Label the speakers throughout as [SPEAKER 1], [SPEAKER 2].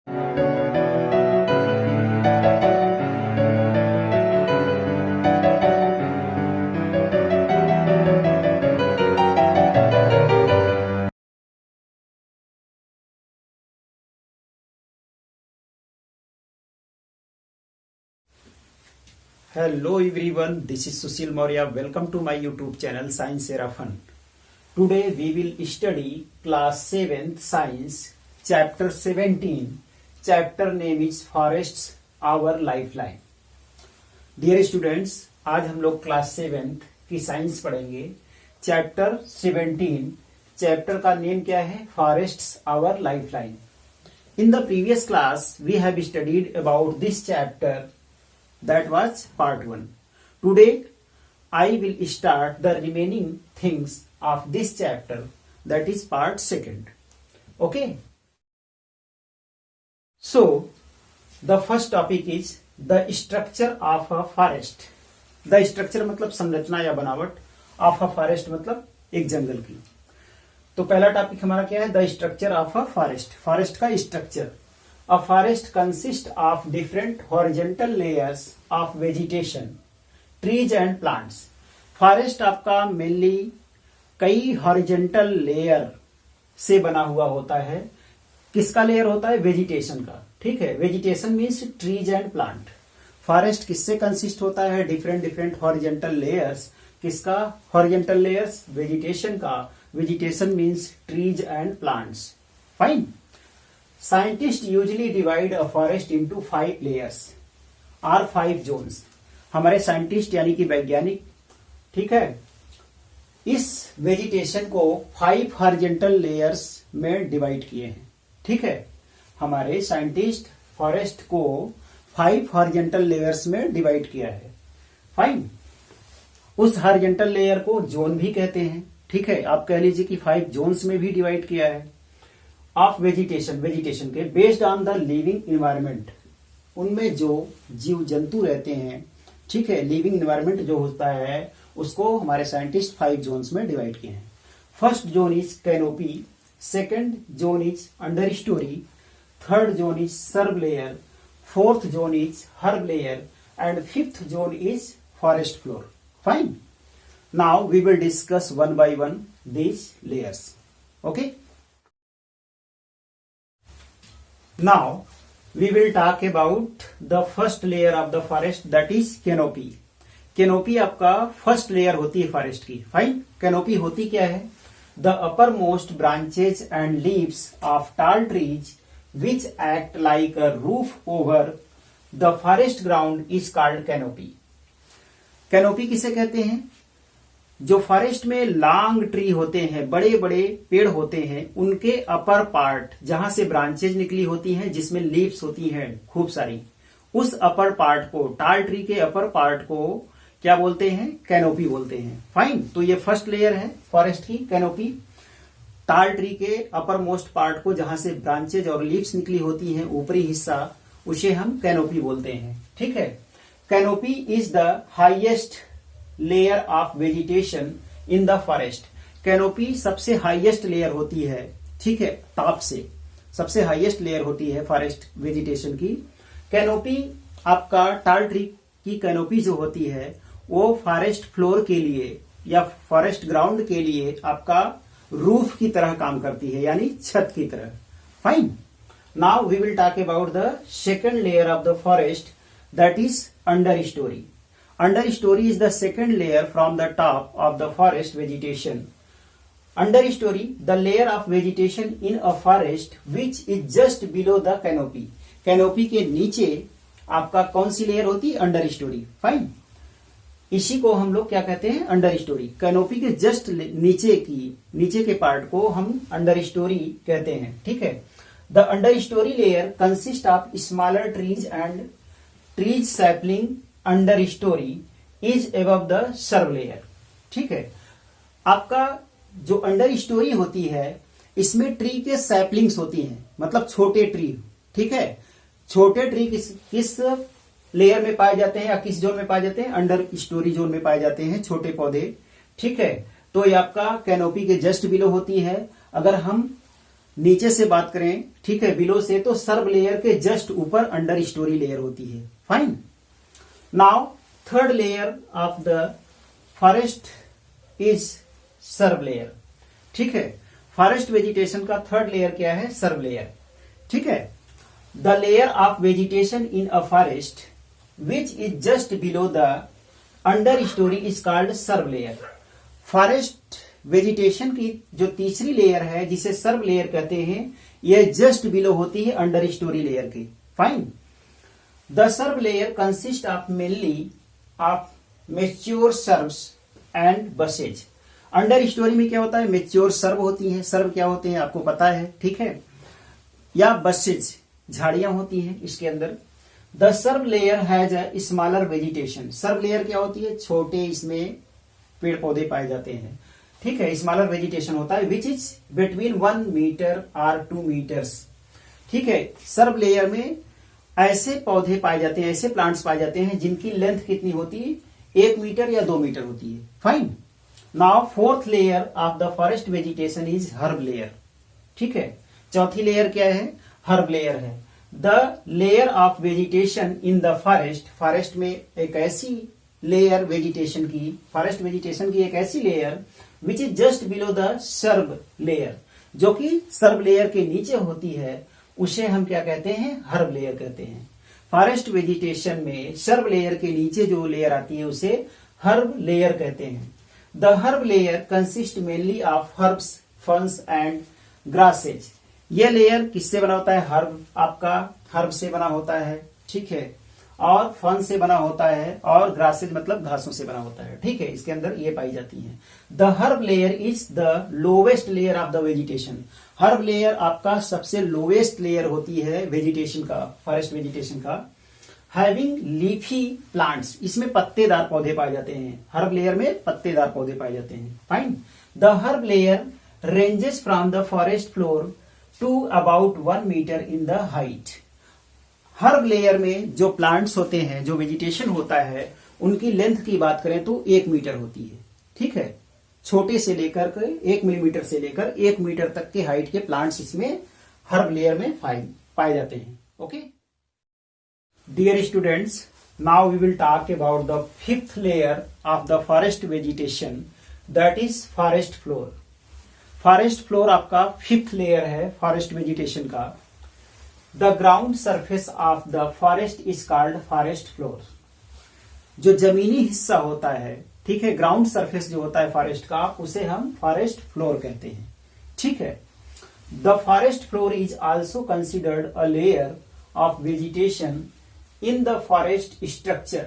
[SPEAKER 1] Hello everyone, this is Sushil Maurya. Welcome to my YouTube channel Science Era Fun. Today we will study class 7th science chapter 17. Chapter name is Forests Our Lifeline. Dear students, आज हम लोग class 7th की science पढ़ेंगे. Chapter 17. Chapter का name क्या है? Forests Our Lifeline. In the previous class we have studied about this chapter. That was part 1. Today I will start the remaining things of this chapter, that is part 2. Okay. So the first topic is the structure of a forest. The structure मतलब संरचना या बनावट, of a forest मतलब एक जंगल की. तो पहला topic हमारा क्या है? The structure of a forest. Forest का structure. A forest consists of different horizontal layers of vegetation, trees and plants. Forest आपका मेनली कई हॉरिजेंटल लेयर से बना हुआ होता है. किसका लेयर होता है? वेजिटेशन का. ठीक है. Vegetation means trees and plant. Forest किससे कंसिस्ट होता है? Different horizontal layers. किसका? हॉरिजेंटल लेयर्स वेजिटेशन का. Vegetation means trees and plants. Fine. Scientists usually divide a forest into 5 layers or 5 zones. हमारे साइंटिस्ट यानी कि वैज्ञानिक, ठीक है, इस वेजिटेशन को 5 हॉरिजॉन्टल लेयर्स में डिवाइड किए हैं. ठीक है. हमारे साइंटिस्ट फॉरेस्ट को 5 हॉरिजॉन्टल लेयर्स में डिवाइड किया है. फाइन. उस हॉरिजॉन्टल लेयर को जोन भी कहते हैं. ठीक है. आप कह लीजिए कि 5 जोन्स में भी डिवाइड किया है. ऑफ वेजिटेशन के based on the living environment. उनमें जो जीव जंतु रहते हैं, ठीक है, लिविंग इन्वायरमेंट जो होता है उसको हमारे साइंटिस्ट 5 जोन्स में डिवाइड किए हैं. First zone is canopy, second zone is understory, third zone is shrub layer, fourth zone is herb layer and fifth zone is forest floor. Fine. Now we will discuss one by one these layers. Okay. Now we will talk about the first layer of the forest, that is canopy. Canopy आपका first layer होती है forest की. Fine. Canopy होती क्या है? The uppermost branches and leaves of tall trees which act like a roof over the forest ground is called canopy. Canopy किसे कहते हैं? जो फॉरेस्ट में लॉन्ग ट्री होते हैं, बड़े बड़े पेड़ होते हैं, उनके अपर पार्ट जहां से ब्रांचेज निकली होती हैं, जिसमें लीव्स होती हैं खूब सारी, उस अपर पार्ट को, टाल ट्री के अपर पार्ट को क्या बोलते हैं? कैनोपी बोलते हैं. फाइन. तो ये फर्स्ट लेयर है फॉरेस्ट की, कैनोपी. टाल ट्री के अपर मोस्ट पार्ट को जहां से ब्रांचेज और लीव्स निकली होती हैं, ऊपरी हिस्सा, उसे हम कैनोपी बोलते हैं. ठीक है. Canopy is the highest layer of vegetation in the forest. Canopy सबसे हाईएस्ट लेयर होती है. ठीक है. टॉप से सबसे हाईएस्ट लेयर होती है फॉरेस्ट वेजिटेशन की. कैनोपी आपका टाल ट्री की कैनोपी जो होती है वो फॉरेस्ट फ्लोर के लिए या फॉरेस्ट ग्राउंड के लिए आपका रूफ की तरह काम करती है, यानी छत की तरह. Fine. Now we will talk about the second layer of the forest, that is understory. Understory is the second layer from the top of the forest vegetation. Understory, the layer of vegetation in a forest which is just below the canopy. Canopy के नीचे आपका कौन सी layer होती है? अंडरस्टोरी. Fine. इसी को हम लोग क्या कहते हैं? अंडरस्टोरी. कैनोपी के जस्ट नीचे के पार्ट को हम अंडरस्टोरी कहते हैं. ठीक है. The understorey layer consist of smaller trees and trees sapling under story is above the serve layer. ठीक है. आपका जो अंडर स्टोरी होती है इसमें ट्री के सैपलिंग्स होती हैं, मतलब छोटे ट्री. ठीक है. छोटे ट्री किस लेयर में पाए जाते हैं या किस जोन में पाए जाते हैं? अंडर स्टोरी जोन में पाए जाते हैं छोटे पौधे. ठीक है. तो ये आपका कैनोपी के जस्ट बिलो होती है. अगर हम नीचे से बात करें, ठीक है, बिलो से, तो सर्व लेयर के जस्ट ऊपर अंडर स्टोरी लेयर होती है। Fine. Now third layer of the forest is shrub layer. ठीक है, फॉरेस्ट वेजिटेशन का थर्ड लेयर क्या है? Shrub layer. ठीक है, the layer of vegetation in a forest which is just below the under story is called shrub layer. Forest vegetation की जो तीसरी लेयर है जिसे सर्व लेयर कहते हैं, यह जस्ट बिलो होती है अंडर स्टोरी लेयर के। Fine. The serve layer consist of mainly of mature shrubs and bushes. Understory में क्या होता है? मेच्योर सर्व होती है। सर्व क्या होते हैं आपको पता है, ठीक है, या बसेज झाड़ियां होती हैं इसके अंदर। The serve layer has a smaller vegetation. Shrub layer क्या होती है? छोटे इसमें पेड़ पौधे पाए जाते हैं। ठीक है, स्मॉलर वेजिटेशन होता है विच इज बिटवीन 1 मीटर और 2 मीटर्स। ठीक है, सर्व लेयर में ऐसे पौधे पाए जाते हैं, ऐसे प्लांट्स पाए जाते हैं जिनकी लेंथ कितनी होती है? 1 मीटर या 2 मीटर होती है। Fine. Now fourth layer of the forest vegetation is herb layer. ठीक है, चौथी लेयर क्या है? हर्ब लेयर है। The layer of vegetation in the forest. Forest में एक ऐसी लेयर वेजिटेशन की, फॉरेस्ट वेजिटेशन की एक ऐसी layer which is just below the serve layer, जो कि सर्व लेयर के नीचे होती है, उसे हम क्या कहते हैं? हर्ब लेयर कहते हैं। फॉरेस्ट वेजिटेशन में सर्व लेयर के नीचे जो लेयर आती है उसे हर्ब लेयर कहते हैं। The herb layer consist mainly of herbs, ferns and grasses. यह लेयर किससे बना होता है? हर्ब, आपका हर्ब से बना होता है, ठीक है, और फन से बना होता है, और ग्रासेज मतलब घासों से बना होता है। ठीक है, इसके अंदर ये पाई जाती है। The herb layer is the lowest layer of the vegetation. Herb layer आपका सबसे लोवेस्ट लेयर होती है वेजिटेशन का, फॉरेस्ट वेजिटेशन का। हैविंग लीफी प्लांट्स, इसमें पत्तेदार पौधे पाए जाते हैं। हर्ब लेयर में पत्तेदार पौधे पाए जाते हैं। Fine. The herb layer ranges from the forest floor to about 1 metre in the height. Herb layer में जो प्लांट्स होते हैं, जो वेजिटेशन होता है, उनकी लेंथ की बात करें तो 1 मीटर होती है। ठीक है, छोटे से लेकर के 1 मिलीमीटर से लेकर 1 मीटर तक के हाइट के प्लांट्स इसमें हर्ब लेयर में पाए जाते हैं। Okay dear students, now we will talk about the 5th layer of the forest vegetation, that is forest floor. Forest floor आपका 5th लेयर है फॉरेस्ट वेजिटेशन का। The ground surface of the forest is called forest floor. जो जमीनी हिस्सा होता है, ठीक है, ग्राउंड सरफेस जो होता है फॉरेस्ट का, उसे हम फॉरेस्ट फ्लोर कहते हैं। ठीक है, the forest floor is also considered a layer of vegetation in the forest structure.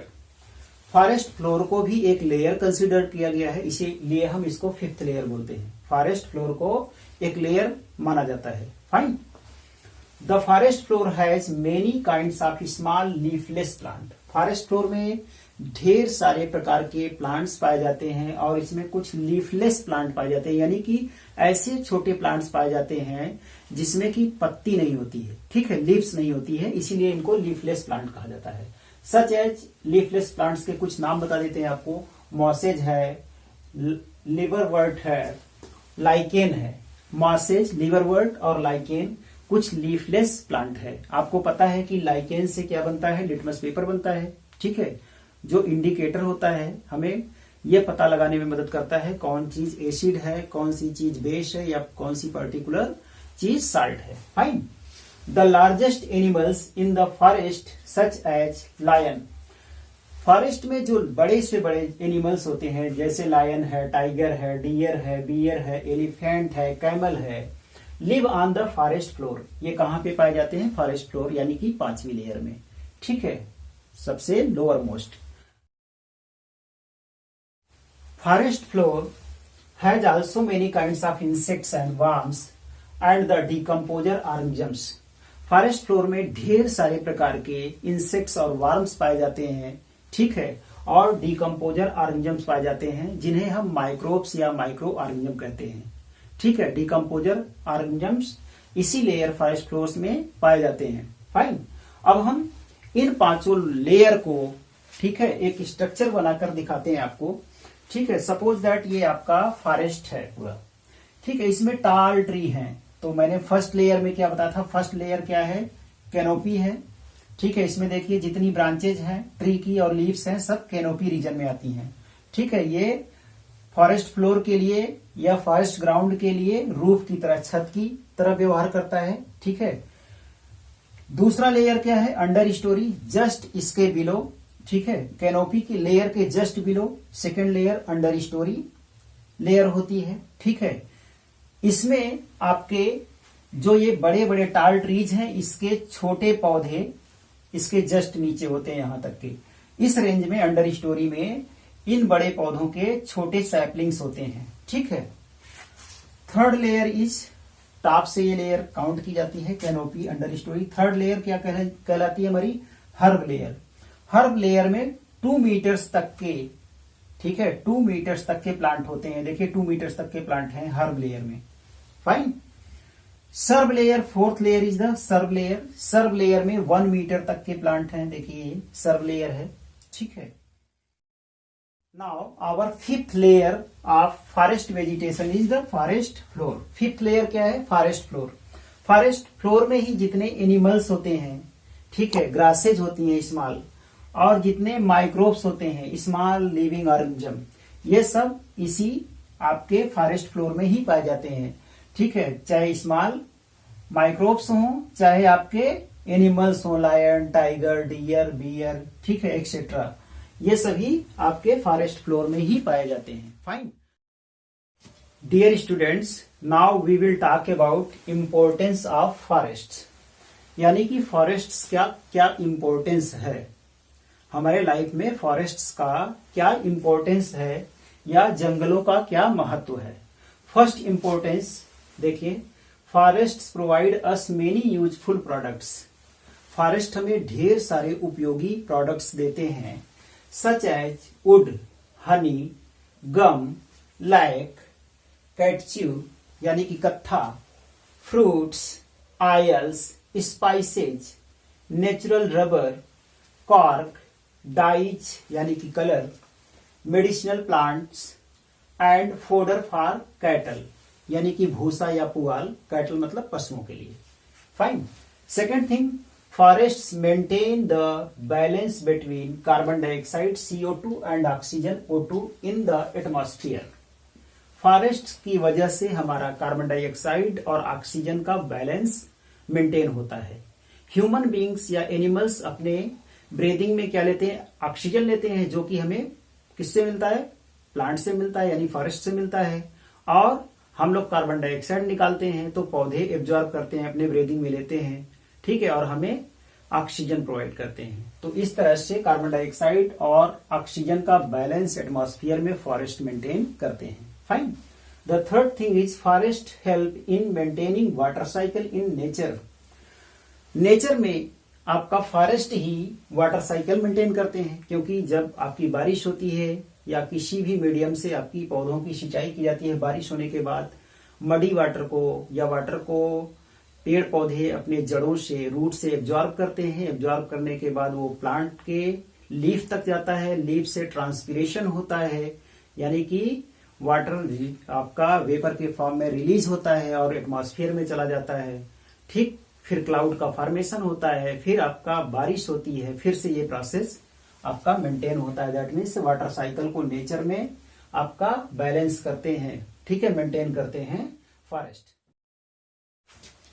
[SPEAKER 1] Forest floor को भी एक लेयर कंसिडर किया गया है, इसीलिए हम इसको 5th लेयर बोलते हैं। फॉरेस्ट फ्लोर को एक लेयर माना जाता है। Fine. The forest floor has many kinds of small leafless plant. Forest floor में ढेर सारे प्रकार के प्लांट्स पाए जाते हैं, और इसमें कुछ लीफलेस प्लांट पाए जाते हैं, यानी कि ऐसे छोटे प्लांट्स पाए जाते हैं जिसमें कि पत्ती नहीं होती है। ठीक है, लीव्स नहीं होती है, इसीलिए इनको लीफलेस प्लांट कहा जाता है। सच एज लीफलेस प्लांट्स के कुछ नाम बता देते हैं आपको। मॉसेज है, लिवरवर्ट है, लाइकेन है। मॉसेज, लिवरवर्ट और लाइकेन कुछ लीफलेस प्लांट है। आपको पता है कि लाइकेन से क्या बनता है? लिटमस पेपर बनता है। ठीक है, जो इंडिकेटर होता है, हमें यह पता लगाने में मदद करता है कौन चीज एसिड है, कौन सी चीज बेस है, या कौन सी पर्टिकुलर चीज साल्ट है। Fine. The largest animals in the forest such as lion. Forest में जो बड़े से बड़े एनिमल्स होते हैं, जैसे लायन है, टाइगर है, डियर है, बियर है, एलिफेंट है, कैमल है, live on the forest floor. ये कहां पे पाए जाते हैं? फॉरेस्ट फ्लोर, यानी कि 5वीं लेयर में। ठीक है, सबसे lower most. Forest floor has also many kinds of insects and worms and the decomposer organisms. Forest floor में ढेर सारे प्रकार के इंसेक्ट्स और वर्म्स पाए जाते हैं। ठीक है, और डिकम्पोजर ऑर्गेनिजम्स पाए जाते हैं, जिन्हें हम माइक्रोब्स या माइक्रो ऑर्गेनिज्म कहते हैं। ठीक है, डिकम्पोजर ऑर्गेनिजम्स इसी लेयर फॉरेस्ट फ्लोर्स में पाए जाते हैं। फाइन। अब हम इन 5 लेयर को, ठीक है, एक स्ट्रक्चर बनाकर दिखाते हैं आपको। ठीक है, सपोज दैट ये आपका फॉरेस्ट है पूरा। ठीक है, इसमें टाल ट्री हैं, तो मैंने फर्स्ट लेयर में क्या बताया था, फर्स्ट लेयर क्या है, कैनोपी है। ठीक है, इसमें देखिए जितनी ब्रांचेज हैं ट्री की और लीव्स हैं सब कैनोपी रीजन में आती हैं। ठीक है, ये फॉरेस्ट फ्लोर के लिए या फॉरेस्ट ग्राउंड के लिए रूफ की तरह, छत की तरह व्यवहार करता है। ठीक है, दूसरा लेयर क्या है, अंडर स्टोरी, जस्ट इसके बिलो। ठीक है, कैनोपी की लेयर के just below second layer under story layer होती है। ठीक है, इसमें आपके जो ये बड़े बड़े टाल ट्रीज हैं इसके छोटे पौधे इसके जस्ट नीचे होते हैं, यहां तक के इस रेंज में अंडर स्टोरी में इन बड़े पौधों के छोटे सैपलिंग्स होते हैं। ठीक है, थर्ड लेयर इज, टॉप से ये लेयर काउंट की जाती है canopy under story. Third layer क्या कहलाती है हमारी, हर्ब लेयर। हर्ब लेयर में 2 मीटर्स तक के, ठीक है, 2 मीटर्स तक के प्लांट होते हैं। देखिए 2 मीटर्स तक के प्लांट हैं हर्ब लेयर में। Fine. SERB layer, fourth layer is the SERB layer. SERB layer में 1 मीटर तक के प्लांट हैं। देखिए ये सर्ब लेयर है। ठीक है, now our fifth layer of forest vegetation is the forest floor. Fifth layer क्या है, फॉरेस्ट फ्लोर। फॉरेस्ट फ्लोर में ही जितने एनिमल्स होते हैं, ठीक है, ग्रासेज होती हैं स्मॉल, और जितने माइक्रोब्स होते हैं स्मॉल लिविंग ऑर्गेनिज्म, ये सब इसी आपके फॉरेस्ट फ्लोर में ही पाए जाते हैं। ठीक है, चाहे स्मॉल माइक्रोब्स हों, चाहे आपके एनिमल्स हों, लायन, टाइगर, डियर, बियर, ठीक है, एक्सेट्रा, ये सभी आपके फॉरेस्ट फ्लोर में ही पाए जाते हैं। Fine. Dear students, now we will talk about importance of forests, यानी कि फॉरेस्ट्स क्या क्या इम्पोर्टेंस है हमारे लाइफ में, फॉरेस्ट्स का क्या इम्पोर्टेंस है या जंगलों का क्या महत्व है। फर्स्ट इम्पोर्टेंस देखिए, forests provide us many useful products. Forest हमें ढेर सारे उपयोगी प्रोडक्ट्स देते हैं, such as wood, honey, gum, lac, catechu यानी कि कत्था, fruits, oils, spices, natural rubber, cork, dyes यानी कि colour, medicinal plants and fodder for cattle यानी कि भूसा या पुआल, कैटल मतलब पशुओं के लिए। Fine. Second thing, forests maintain the balance between carbon dioxide CO2 and oxygen O2 in the atmosphere. Forest की वजह से हमारा कार्बन डाइऑक्साइड और ऑक्सीजन का बैलेंस मेंटेन होता है। ह्यूमन बींग्स या एनिमल्स अपने ब्रीदिंग में क्या लेते हैं, ऑक्सीजन लेते हैं, जो कि हमें किससे मिलता है, प्लांट से मिलता है यानी फॉरेस्ट से मिलता है, और हम लोग कार्बन डाइऑक्साइड निकालते हैं तो पौधे एब्जॉर्ब करते हैं, अपने ब्रीदिंग में लेते हैं। ठीक है, और हमें ऑक्सीजन प्रोवाइड करते हैं। तो इस तरह से कार्बन डाइऑक्साइड और ऑक्सीजन का बैलेंस एटमॉस्फेयर में फॉरेस्ट मेंटेन करते हैं। Fine. The third thing is forest help in maintaining water cycle in nature. Nature में आपका फॉरेस्ट ही वाटर साइकिल मेंटेन करते हैं, क्योंकि जब आपकी बारिश होती है या किसी भी मीडियम से आपकी पौधों की सिंचाई की जाती है, बारिश होने के बाद मडी वाटर को या वाटर को पेड़ पौधे अपने जड़ों से, रूट से एब्जॉर्ब करते हैं। एब्जॉर्ब करने के बाद वो प्लांट के लीफ तक जाता है, लीफ से ट्रांसपीरेशन होता है, यानी कि वाटर आपका वेपर के फॉर्म में रिलीज होता है और एटमॉस्फेयर में चला जाता है। ठीक, फिर क्लाउड का फॉर्मेशन होता है, फिर आपका बारिश होती है, फिर से ये प्रोसेस आपका मेंटेन होता है। दैट मीन्स वाटर साइकिल को नेचर में आपका बैलेंस करते हैं, ठीक है, मेंटेन करते हैं forest.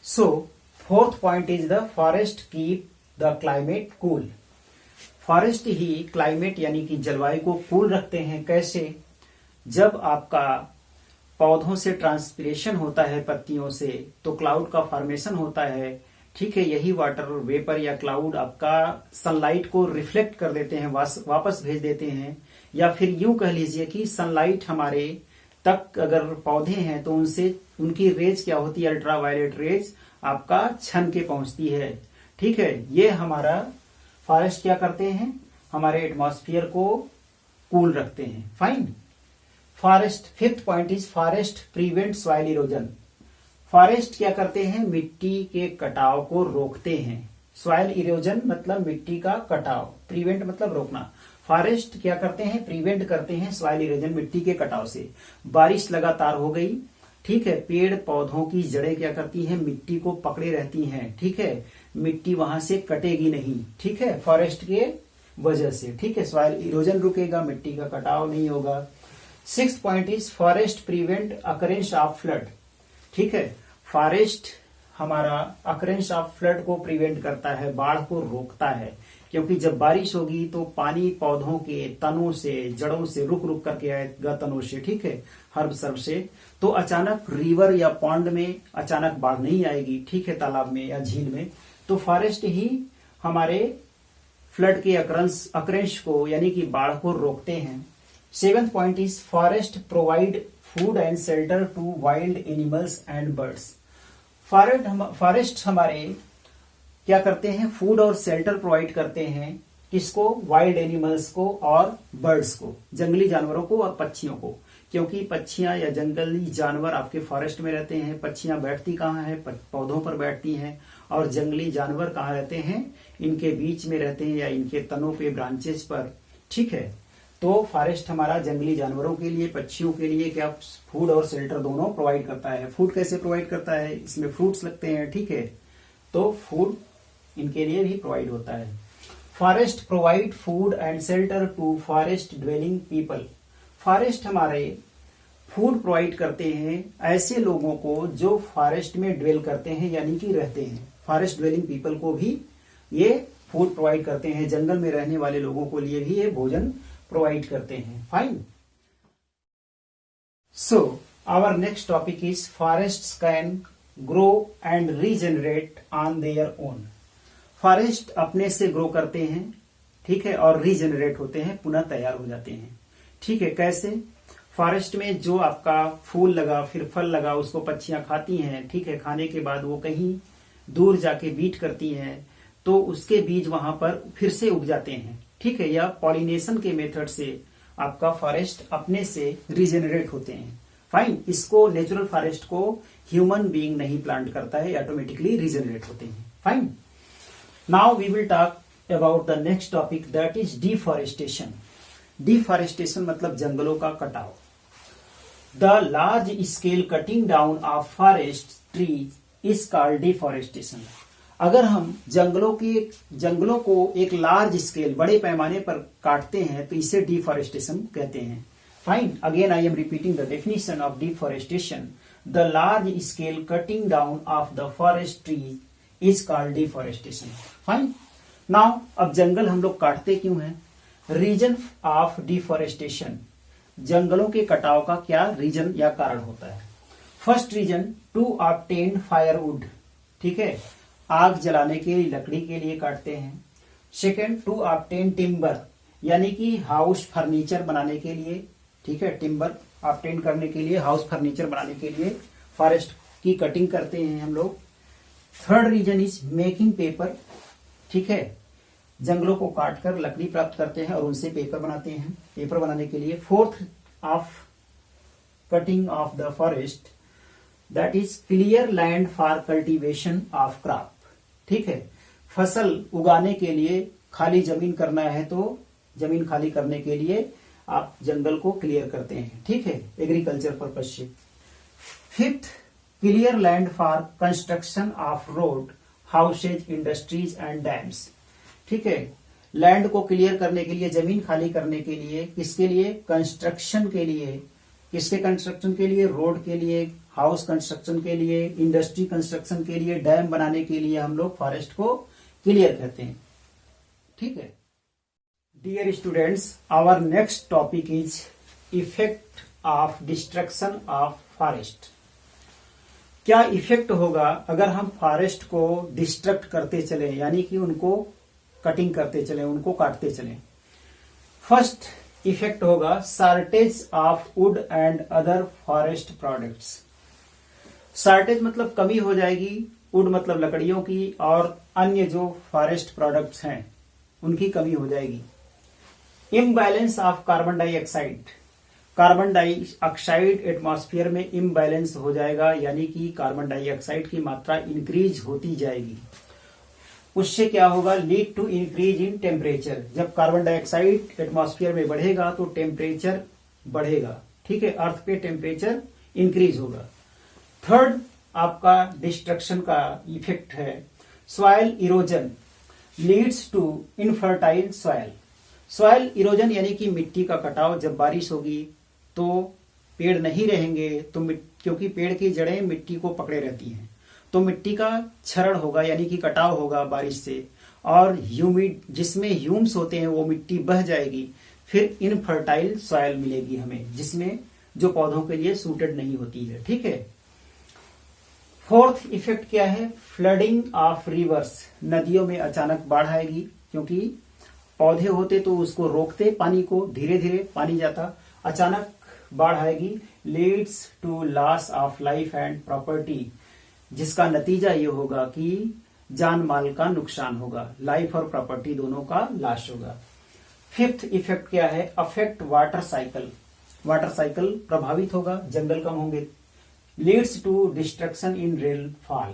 [SPEAKER 1] So fourth point is the forest keep the climate cool. Forest he climate यानी कि जलवायु को कूल रखते हैं। कैसे? जब आपका पौधों से ट्रांसपिरेशन होता है पत्तियों से, तो क्लाउड का फॉर्मेशन होता है। ठीक है, यही वाटर वेपर या क्लाउड आपका सनलाइट को रिफ्लेक्ट कर देते हैं, वापस भेज देते हैं, या फिर यूं कह लीजिए कि सनलाइट हमारे तक अगर पौधे हैं तो उनसे उनकी रेज क्या होती है, अल्ट्रावायलेट रेज आपका छन के पहुंचती है। ठीक है, ये हमारा फॉरेस्ट क्या करते हैं, हमारे एटमॉस्फेयर को कूल रखते हैं। Fine. Forest, fifth point is forest prevent soil erosion. Forest क्या करते हैं, मिट्टी के कटाव को रोकते हैं। सॉइल इरोजन मतलब मिट्टी का कटाव, प्रिवेंट मतलब रोकना। फॉरेस्ट क्या करते हैं, प्रिवेंट करते हैं सॉइल इरोजन, मिट्टी के कटाव से। बारिश लगातार हो गई ठीक है। पेड़ पौधों की जड़ें क्या करती हैं, मिट्टी को पकड़े रहती हैं, ठीक है। मिट्टी वहां से कटेगी नहीं, ठीक है, फॉरेस्ट के वजह से, ठीक है। सॉइल इरोजन रुकेगा, मिट्टी का कटाव नहीं होगा। 6th point is forest prevent occurrence of flood, ठीक है। फॉरेस्ट हमारा अकरेंस ऑफ फ्लड को प्रिवेंट करता है, बाढ़ को रोकता है, क्योंकि जब बारिश होगी तो पानी पौधों के तनों से, जड़ों से रुक रुक करके आएगा, तनों से, ठीक है, हर्ब सर्ब से, तो अचानक रिवर या पॉन्ड में अचानक बाढ़ नहीं आएगी, ठीक है, तालाब में या झील में। तो फॉरेस्ट ही हमारे फ्लड के अकरेंस को यानी कि बाढ़ को रोकते हैं। 7th point is forest provide food and shelter to wild animals and birds. Forest हमारे क्या करते हैं, फूड और शेल्टर प्रोवाइड करते हैं, किसको, वाइल्ड एनिमल्स को और बर्ड्स को, जंगली जानवरों को और पक्षियों को। क्योंकि पक्षियां या जंगली जानवर आपके फॉरेस्ट में रहते हैं। पक्षियां बैठती कहाँ है, पौधों पर बैठती हैं, और जंगली जानवर कहाँ रहते हैं, इनके बीच में रहते हैं या इनके तनों पे, ब्रांचेस पर, ठीक है। तो फॉरेस्ट हमारा जंगली जानवरों के लिए, पक्षियों के लिए क्या फूड और शेल्टर दोनों प्रोवाइड करता है। फूड कैसे प्रोवाइड करता है, इसमें फ्रूट्स लगते हैं, ठीक है, तो फूड इनके लिए भी प्रोवाइड होता है। Forest provide food and shelter to forest dwelling people. Forest हमारे फूड प्रोवाइड करते हैं ऐसे लोगों को जो फॉरेस्ट में ड्वेल करते हैं यानी कि रहते हैं। फॉरेस्ट ड्वेलिंग पीपल को भी ये फूड प्रोवाइड करते हैं, जंगल में रहने वाले लोगों को लिए भी ये भोजन प्रोवाइड करते हैं। Fine. So our next topic is forests can grow and regenerate on their own. Forest अपने से ग्रो करते हैं, ठीक है, और रीजनरेट होते हैं, पुनः तैयार हो जाते हैं, ठीक है। कैसे, फॉरेस्ट में जो आपका फूल लगा, फिर फल लगा, उसको पक्षियां खाती हैं, ठीक है। खाने के बाद वो कहीं दूर जाके बीट करती हैं, तो उसके बीज वहां पर फिर से उग जाते हैं, ठीक है। या पॉलिनेशन के मेथड से आपका फॉरेस्ट अपने से रीजनरेट होते हैं। फाइन। इसको नेचुरल फॉरेस्ट को ह्यूमन बीइंग नहीं प्लांट करता है, ऑटोमेटिकली रीजनरेट होते हैं। Fine. Now we will talk about the next topic, that is deforestation. Deforestation मतलब जंगलों का कटाव। The large scale cutting down of forest trees is called deforestation. अगर हम जंगलों को एक लार्ज स्केल, बड़े पैमाने पर काटते हैं तो इसे डिफॉरेस्टेशन कहते हैं। Fine. Again I am repeating the definition of deforestation. The large scale cutting down of the forest trees is called deforestation. Fine. Now अब जंगल हम लोग काटते क्यों हैं? रीजन ऑफ डिफॉरेस्टेशन, जंगलों के कटाव का क्या रीजन या कारण होता है? First reason, to obtain firewood, ठीक है, आग जलाने के लिए, लकड़ी के लिए काटते हैं। सेकेंड, टू ऑब्टेन टिम्बर, यानी कि हाउस फर्नीचर बनाने के लिए, ठीक है, टिम्बर ऑब्टेन करने के लिए, हाउस फर्नीचर बनाने के लिए फॉरेस्ट की कटिंग करते हैं हम लोग। Third reason is making paper, ठीक है, जंगलों को काटकर लकड़ी प्राप्त करते हैं और उनसे पेपर बनाते हैं, पेपर बनाने के लिए। Fourth of cutting of the forest, that is clear land for cultivation of crop, ठीक है, फसल उगाने के लिए खाली जमीन करना है तो जमीन खाली करने के लिए आप जंगल को क्लियर करते हैं, ठीक है, एग्रीकल्चर पर्पज से। Fifth, clear land for construction of road, houses, industries and dams, ठीक है, लैंड को क्लियर करने के लिए, जमीन खाली करने के लिए, किसके लिए? कंस्ट्रक्शन के लिए। किसके कंस्ट्रक्शन के लिए? रोड के लिए, हाउस कंस्ट्रक्शन के लिए, इंडस्ट्री कंस्ट्रक्शन के लिए, डैम बनाने के लिए हम लोग फॉरेस्ट को क्लियर कहते हैं, ठीक है। Dear students, our next topic is effect of destruction of forest. क्या इफेक्ट होगा अगर हम फॉरेस्ट को डिस्ट्रक्ट करते चले, यानी कि उनको कटिंग करते चले, उनको काटते चले? फर्स्ट इफेक्ट होगा shortage of would and other forest products. Shortage मतलब कमी हो जाएगी, वुड मतलब लकड़ियों की, और अन्य जो फॉरेस्ट प्रोडक्ट्स हैं उनकी कमी हो जाएगी। Imbalance of carbon dioxide, carbon dioxide atmosphere में इम्बैलेंस हो जाएगा, यानी कि कार्बन डाइऑक्साइड की मात्रा इंक्रीज होती जाएगी। उससे क्या होगा? Lead to increase in temperature. जब कार्बन डाइऑक्साइड एटमॉस्फेयर में बढ़ेगा तो टेम्परेचर बढ़ेगा, ठीक है, अर्थ पे टेम्परेचर इंक्रीज होगा। थर्ड आपका डिस्ट्रक्शन का इफेक्ट है soil erosion leads to infertile soil. Soil erosion यानी कि मिट्टी का कटाव, जब बारिश होगी तो पेड़ नहीं रहेंगे तो क्योंकि पेड़ की जड़ें मिट्टी को पकड़े रहती हैं तो मिट्टी का क्षरण होगा यानी कि कटाव होगा बारिश से, और ह्यूमिड जिसमें ह्यूम्स होते हैं वो मिट्टी बह जाएगी, फिर इनफर्टाइल सॉइल मिलेगी हमें जिसमें जो पौधों के लिए सूटेड नहीं होती है। ठीक है। फोर्थ इफेक्ट क्या है, फ्लडिंग ऑफ रिवर्स। नदियों में अचानक बाढ़ आएगी क्योंकि पौधे होते तो उसको रोकते पानी को, धीरे धीरे पानी जाता, अचानक बाढ़ आएगी, leads to loss of life and property, जिसका नतीजा ये होगा कि जान माल का नुकसान होगा, लाइफ और प्रॉपर्टी दोनों का लॉस होगा। फिफ्थ इफेक्ट क्या है, affect water cycle. Water cycle प्रभावित होगा, जंगल कम होंगे, leads to destruction in rainfall,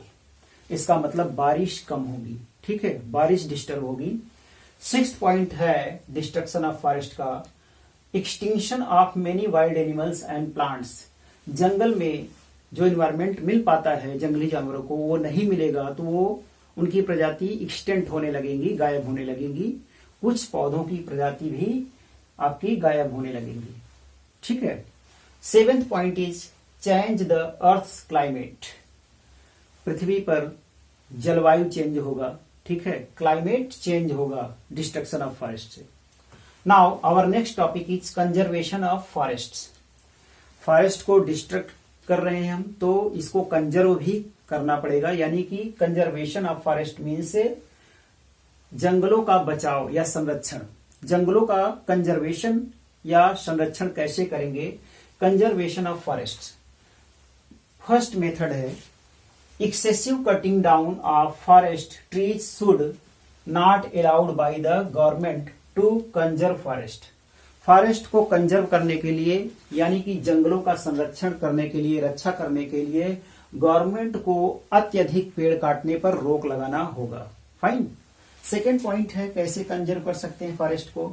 [SPEAKER 1] इसका मतलब बारिश कम होगी। ठीक है, बारिश डिस्टर्ब होगी। सिक्स्थ पॉइंट है डिस्ट्रक्शन ऑफ फॉरेस्ट का, extinction of many wild animals and plants. जंगल में जो इन्वायरमेंट मिल पाता है जंगली जानवरों को वो नहीं मिलेगा तो वो उनकी प्रजाति एक्सटेंट होने लगेंगी, गायब होने लगेंगी, कुछ पौधों की प्रजाति भी आपकी गायब होने लगेंगी। ठीक है। Seventh point is change the earth climate. पृथ्वी पर जलवायु चेंज होगा। ठीक है, क्लाइमेट चेंज होगा डिस्ट्रक्शन ऑफ फॉरेस्ट से। Now our next topic is conservation of forests. Forest को डिस्ट्रक्ट कर रहे हैं हम तो इसको कंजर्व भी करना पड़ेगा, यानी कि कंजर्वेशन ऑफ फॉरेस्ट मीन्स जंगलों का बचाव या संरक्षण। जंगलों का कंजर्वेशन या संरक्षण कैसे करेंगे, conservation of forest. First method है excessive cutting down of forest trees should not allowed by the government to conserve forest. Forest को कंजर्व करने के लिए यानी कि जंगलों का संरक्षण करने के लिए, रक्षा करने के लिए गवर्नमेंट को अत्यधिक पेड़ काटने पर रोक लगाना होगा। फाइन। सेकेंड पॉइंट है कैसे कंजर्व कर सकते हैं फॉरेस्ट को,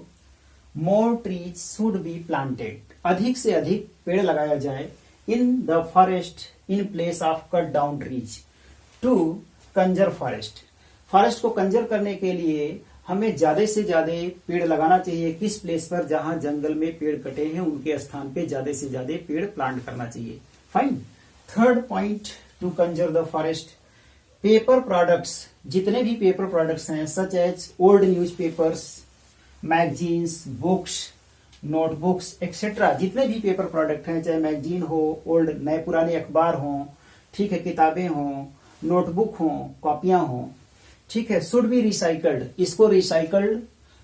[SPEAKER 1] more trees should be planted. अधिक से अधिक पेड़ लगाया जाए in the forest in place of cut down trees to conserve forest. Forest को कंजर्व करने के लिए हमें ज्यादा से ज्यादा पेड़ लगाना चाहिए। किस प्लेस पर, जहां जंगल में पेड़ कटे हैं उनके स्थान पे ज्यादा से ज्यादा पेड़ प्लांट करना चाहिए। Fine. Third point to conserve the forest, paper products. जितने भी पेपर प्रोडक्ट्स हैं such as old newspapers, magazines, books, notebooks etcetera, जितने भी पेपर प्रोडक्ट हैं, चाहे मैगजीन हो, ओल्ड नए पुराने अखबार हों, ठीक है, किताबें हों, नोटबुक हों, कॉपियां हों, ठीक है, शुड बी रिसाइकल्ड। इसको रिसाइकल्ड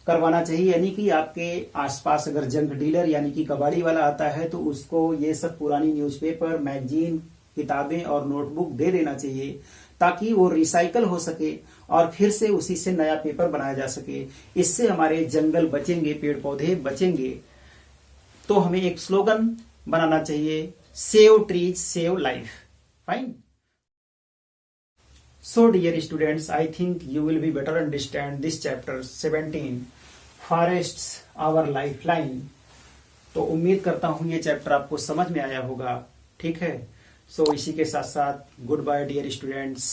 [SPEAKER 1] करवाना चाहिए, यानी कि आपके आसपास अगर जंक डीलर यानी कि कबाड़ी वाला आता है तो उसको ये सब पुरानी न्यूज़पेपर, मैगजीन, किताबें और नोटबुक दे देना चाहिए ताकि वो रिसाइकल हो सके और फिर से उसी से नया पेपर बनाया जा सके। इससे हमारे जंगल बचेंगे, पेड़ पौधे बचेंगे। तो हमें एक स्लोगन बनाना चाहिए, save trees save life. Fine. So dear students, I think you will be better understand this chapter 17, forests our lifeline। तो उम्मीद करता हूं ये चैप्टर आपको समझ में आया होगा। ठीक है, सो इसी के साथ साथ गुड बाय डियर स्टूडेंट्स।